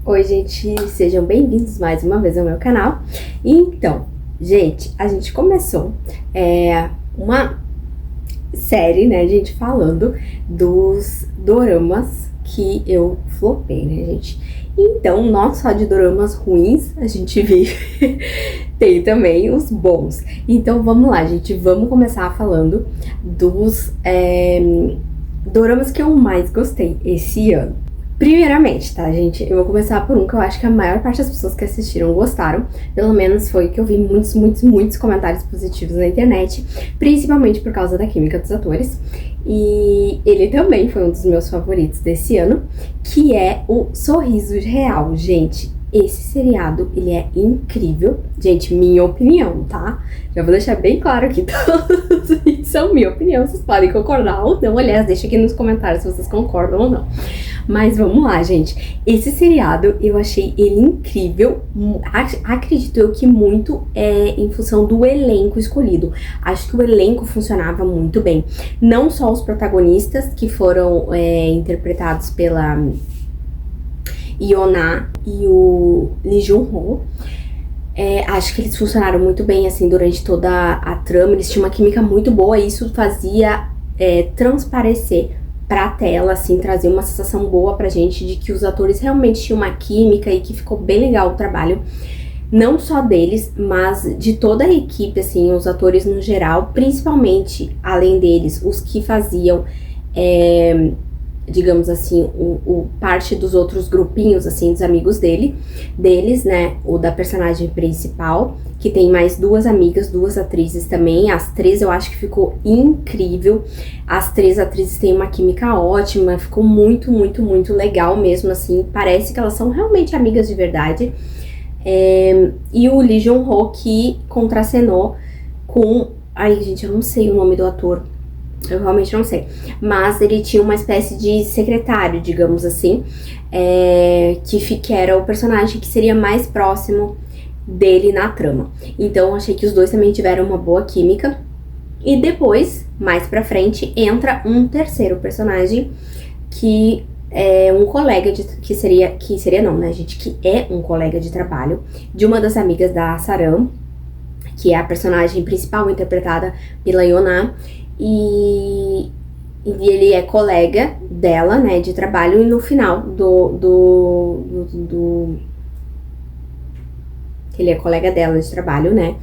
Oi, gente, sejam bem-vindos mais uma vez ao meu canal. Então, gente, a gente começou uma série, né, gente, falando dos doramas que eu flopei, né, gente? Então, não só de doramas ruins, a gente vive, tem também os bons. Então, vamos lá, gente, vamos começar falando dos doramas que eu mais gostei esse ano. Primeiramente, tá, gente? Eu vou começar por um que eu acho que a maior parte das pessoas que assistiram gostaram. Pelo menos foi que eu vi muitos comentários positivos na internet, principalmente por causa da química dos atores. E ele também foi um dos meus favoritos desse ano, que é o Sorriso Real. Gente, esse seriado, ele é incrível. Gente, minha opinião, tá? Já vou deixar bem claro aqui, todos são minha opinião, vocês podem concordar ou não. Aliás, deixa aqui nos comentários se vocês concordam ou não. Mas vamos lá, gente. Esse seriado, eu achei ele incrível. Acredito eu que muito em função do elenco escolhido. Acho que o elenco funcionava muito bem. Não só os protagonistas, que foram interpretados pela Yona e o Lee Jun-ho. Acho que eles funcionaram muito bem, assim, durante toda a trama. Eles tinham uma química muito boa e isso fazia transparecer pra tela, assim, trazer uma sensação boa pra gente de que os atores realmente tinham uma química e que ficou bem legal o trabalho. Não só deles, mas de toda a equipe, assim, os atores no geral, principalmente, além deles, os que faziam, digamos assim, parte dos outros grupinhos, assim, dos amigos deles, né, o da personagem principal, que tem mais duas amigas, duas atrizes também. As três eu acho que ficou incrível. As três atrizes têm uma química ótima, ficou muito legal mesmo, assim, parece que elas são realmente amigas de verdade. E o Lee Jun-ho, que contracenou com... Ai, gente, eu não sei o nome do ator. Eu realmente não sei. Mas ele tinha uma espécie de secretário, digamos assim, que era o personagem que seria mais próximo dele na trama. Então, achei que os dois também tiveram uma boa química. E depois, mais pra frente, entra um terceiro personagem que é um colega que seria não, né, gente? Que é um colega de trabalho de uma das amigas da Saram, que é a personagem principal interpretada pela Yona. E ele é colega dela, né, de trabalho, e no final ele é colega dela de trabalho, né,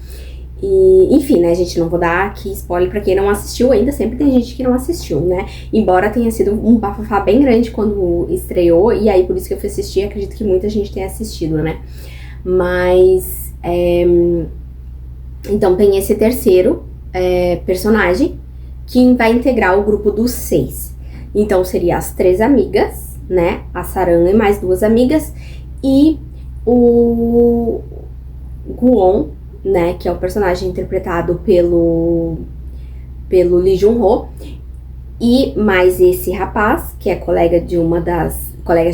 e enfim, né, gente, não vou dar aqui spoiler pra quem não assistiu ainda, sempre tem gente que não assistiu, né, embora tenha sido um bafafá bem grande quando estreou, e aí por isso que eu fui assistir, acredito que muita gente tenha assistido, né, mas, então tem esse terceiro personagem, que vai integrar o grupo dos 6. Então, seria as 3 amigas, né? A Saran e mais 2 amigas. E o Guon, né? Que é o personagem interpretado pelo Lee Jun-ho. E mais esse rapaz, que é colega de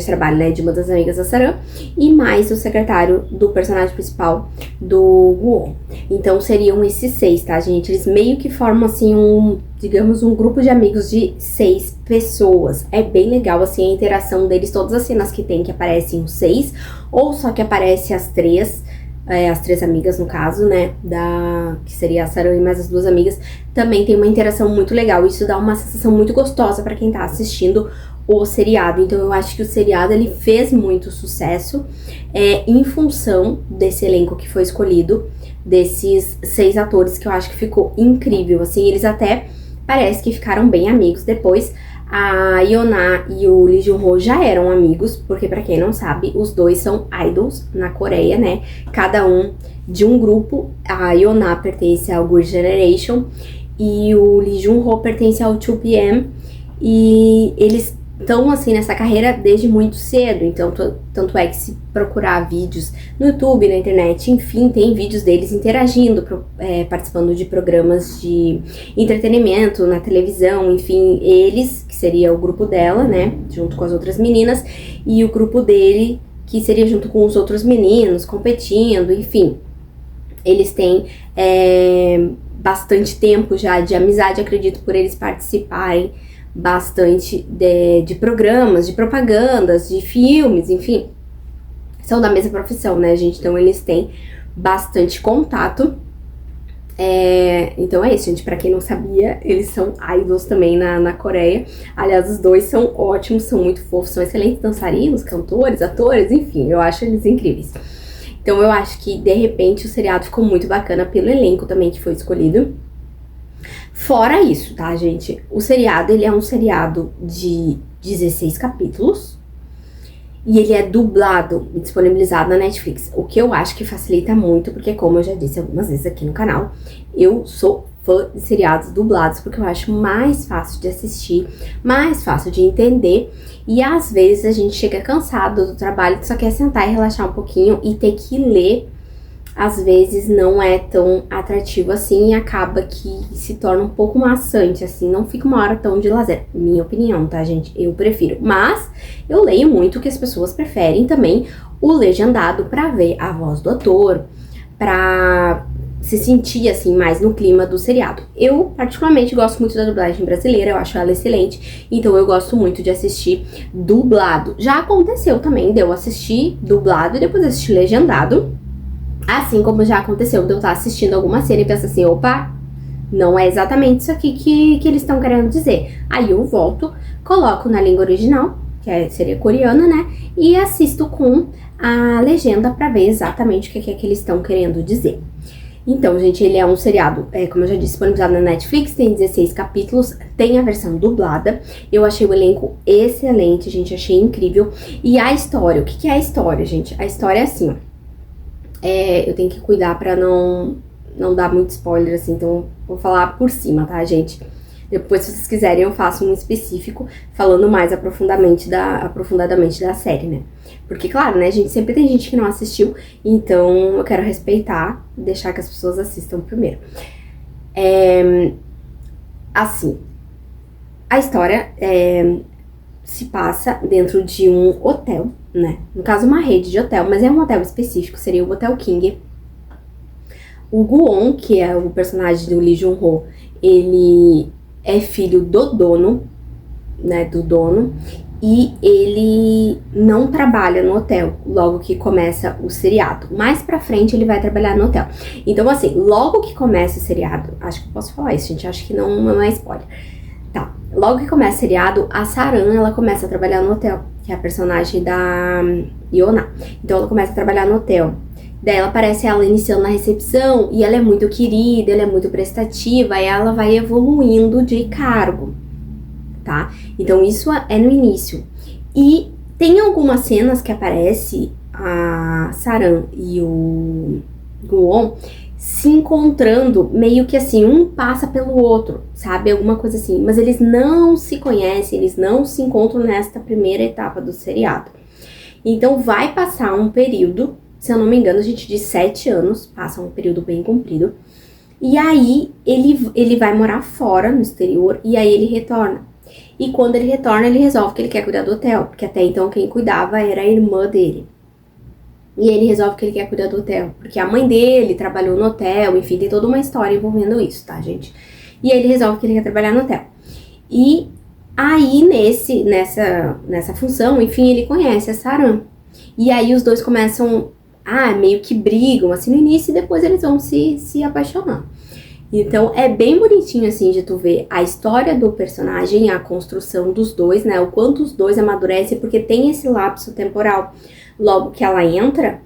trabalho, né, de uma das amigas da Saran, e mais o secretário do personagem principal, do Guon. Então seriam esses 6, tá, gente? Eles meio que formam, assim, digamos, um grupo de amigos de 6 pessoas. É bem legal, assim, a interação deles, todas as cenas que tem que aparecem os 6, ou só que aparece as 3 amigas, no caso, né, que seria a Saran e mais as 2 amigas, também tem uma interação muito legal. Isso dá uma sensação muito gostosa pra quem tá assistindo o seriado. Então eu acho que o seriado, ele fez muito sucesso em função desse elenco que foi escolhido, desses 6 atores, que eu acho que ficou incrível, assim. Eles até parece que ficaram bem amigos depois. A Yona e o Lee Jun-ho já eram amigos, porque pra quem não sabe, os dois são idols na Coreia, né? Cada um de um grupo. A Yona pertence ao Girl Generation e o Lee Jun-ho pertence ao 2PM. E eles estão, assim, nessa carreira desde muito cedo. Então, tanto é que se procurar vídeos no YouTube, na internet, enfim, tem vídeos deles interagindo, participando de programas de entretenimento na televisão, enfim, eles, que seria o grupo dela, né, junto com as outras meninas, e o grupo dele, que seria junto com os outros meninos, competindo, enfim. Eles têm bastante tempo já de amizade, acredito, por eles participarem bastante de programas, de propagandas, de filmes, enfim. são da mesma profissão, né, gente? Então eles têm bastante contato. Então é isso, gente. Pra quem não sabia, eles são idols também na Coreia. Aliás, os dois são ótimos, são muito fofos, são excelentes dançarinos, cantores, atores, enfim, eu acho eles incríveis. Então eu acho que, de repente, o seriado ficou muito bacana pelo elenco também que foi escolhido. Fora isso, tá, gente? O seriado, ele é um seriado de 16 capítulos. E ele é dublado e disponibilizado na Netflix, o que eu acho que facilita muito, porque como eu já disse algumas vezes aqui no canal, eu sou fã de seriados dublados, porque eu acho mais fácil de assistir, mais fácil de entender, e às vezes a gente chega cansado do trabalho, só quer sentar e relaxar um pouquinho e ter que ler. Às vezes não é tão atrativo assim e acaba que se torna um pouco maçante, assim, não fica uma hora tão de lazer. Minha opinião, tá, gente? Eu prefiro. Mas eu leio muito que as pessoas preferem também o legendado pra ver a voz do ator, pra se sentir, assim, mais no clima do seriado. Eu, particularmente, gosto muito da dublagem brasileira, eu acho ela excelente, então eu gosto muito de assistir dublado. Já aconteceu também de eu assistir dublado e depois assistir legendado. Assim como já aconteceu de eu estar assistindo alguma cena e pensar assim, opa, não é exatamente isso aqui que eles estão querendo dizer. Aí eu volto, coloco na língua original, seria coreana, né? E assisto com a legenda pra ver exatamente o que é que eles estão querendo dizer. Então, gente, ele é um seriado, como eu já disse, disponibilizado na Netflix, tem 16 capítulos, tem a versão dublada. Eu achei o elenco excelente, gente, achei incrível. E a história, o que é a história, gente? A história é assim, ó. Eu tenho que cuidar pra não dar muito spoiler, assim, então vou falar por cima, tá, gente? Depois, se vocês quiserem, eu faço um específico falando mais aprofundadamente da série, né? Porque, claro, né, gente, sempre tem gente que não assistiu, então eu quero respeitar, deixar que as pessoas assistam primeiro. Assim, a história se passa dentro de um hotel, né? No caso, uma rede de hotel, mas é um hotel específico, seria o Hotel King. O Gu-on, que é o personagem do Lee Jun-ho, ele é filho do dono, né? Do dono, e ele não trabalha no hotel logo que começa o seriado. Mais pra frente ele vai trabalhar no hotel. Então, assim, logo que começa o seriado, acho que eu posso falar isso, gente, acho que não é spoiler. Tá, logo que começa o seriado, a Saran, ela começa a trabalhar no hotel, que é a personagem da Yona. Então ela começa a trabalhar no hotel. Daí ela aparece ela iniciando na recepção, e ela é muito querida, ela é muito prestativa, e ela vai evoluindo de cargo, tá? Então isso é no início. E tem algumas cenas que aparece a Saran e o Gu-on se encontrando, meio que assim, um passa pelo outro, sabe? Alguma coisa assim. Mas eles não se conhecem, eles não se encontram nesta primeira etapa do seriado. Então vai passar um período, se eu não me engano, gente, de 7 anos, passa um período bem comprido. E aí ele vai morar fora, no exterior, e aí ele retorna. E quando ele retorna, ele resolve que ele quer cuidar do hotel, porque até então quem cuidava era a irmã dele. E ele resolve que ele quer cuidar do hotel, porque a mãe dele trabalhou no hotel, enfim, tem toda uma história envolvendo isso, tá, gente? E aí ele resolve que ele quer trabalhar no hotel. E aí, nessa função, enfim, ele conhece a Saran. E aí os dois começam, meio que brigam, assim, no início, e depois eles vão se apaixonar. Então, é bem bonitinho, assim, de tu ver a história do personagem, a construção dos dois, né? O quanto os dois amadurecem, porque tem esse lapso temporal. Logo que ela entra,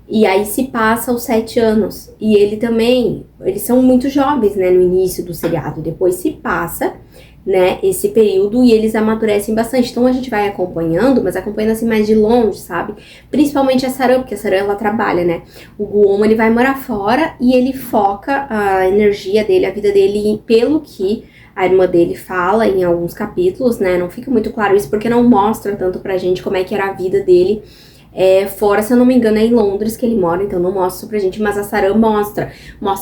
e aí se passa os 7 anos. E ele também, eles são muito jovens, né, no início do seriado. Depois se passa, né, esse período e eles amadurecem bastante. Então a gente vai acompanhando, mas acompanhando assim mais de longe, sabe? Principalmente a Saran, porque a Saran, ela trabalha, né? O Gu-on, ele vai morar fora e ele foca a energia dele, a vida dele, pelo que a irmã dele fala em alguns capítulos, né? Não fica muito claro isso, porque não mostra tanto pra gente como é que era a vida dele fora, se eu não me engano, é em Londres que ele mora, então não mostra isso pra gente, mas a Saran mostra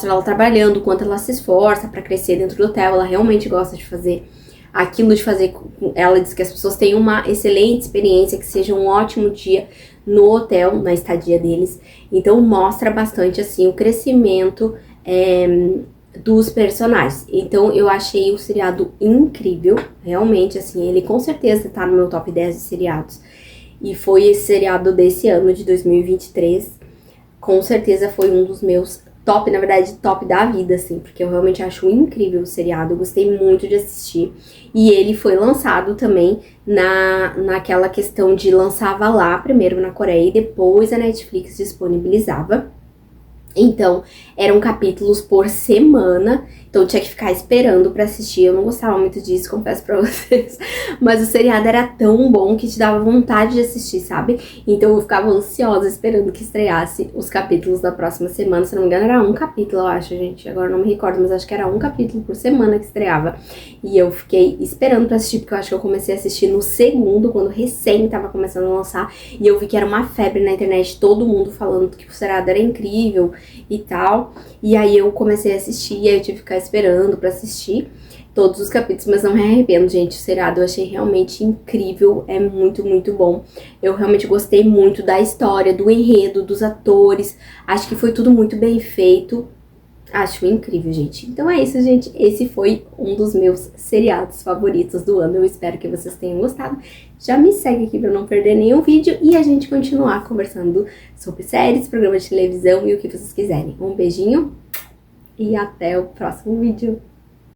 ela trabalhando, o quanto ela se esforça pra crescer dentro do hotel, ela realmente gosta de fazer aquilo, de fazer, ela diz que as pessoas tenham uma excelente experiência, que seja um ótimo dia no hotel, na estadia deles, então mostra bastante, assim, o crescimento dos personagens. Então eu achei o seriado incrível, realmente, assim, ele com certeza tá no meu top 10 de seriados. E foi esse seriado desse ano, de 2023. Com certeza foi um dos meus top, na verdade, top da vida, assim, porque eu realmente acho incrível o seriado, eu gostei muito de assistir. E ele foi lançado também naquela questão de lançava lá, primeiro na Coreia, e depois a Netflix disponibilizava. Então, eram capítulos por semana, então eu tinha que ficar esperando pra assistir. Eu não gostava muito disso, confesso pra vocês. Mas o seriado era tão bom que te dava vontade de assistir, sabe? Então eu ficava ansiosa esperando que estreasse os capítulos da próxima semana. Se não me engano, era um capítulo, eu acho, gente. Agora eu não me recordo, mas acho que era um capítulo por semana que estreava. E eu fiquei esperando pra assistir, porque eu acho que eu comecei a assistir no segundo, quando recém tava começando a lançar. E eu vi que era uma febre na internet, todo mundo falando que o seriado era incrível e tal. E aí eu comecei a assistir, e aí eu tive que ficar esperando pra assistir todos os capítulos, mas não me arrependo, gente. O seriado eu achei realmente incrível, é muito, muito bom. Eu realmente gostei muito da história, do enredo, dos atores. Acho que foi tudo muito bem feito. Acho incrível, gente. Então é isso, gente. Esse foi um dos meus seriados favoritos do ano. Eu espero que vocês tenham gostado. Já me segue aqui pra não perder nenhum vídeo e a gente continuar conversando sobre séries, programas de televisão e o que vocês quiserem. Um beijinho e até o próximo vídeo.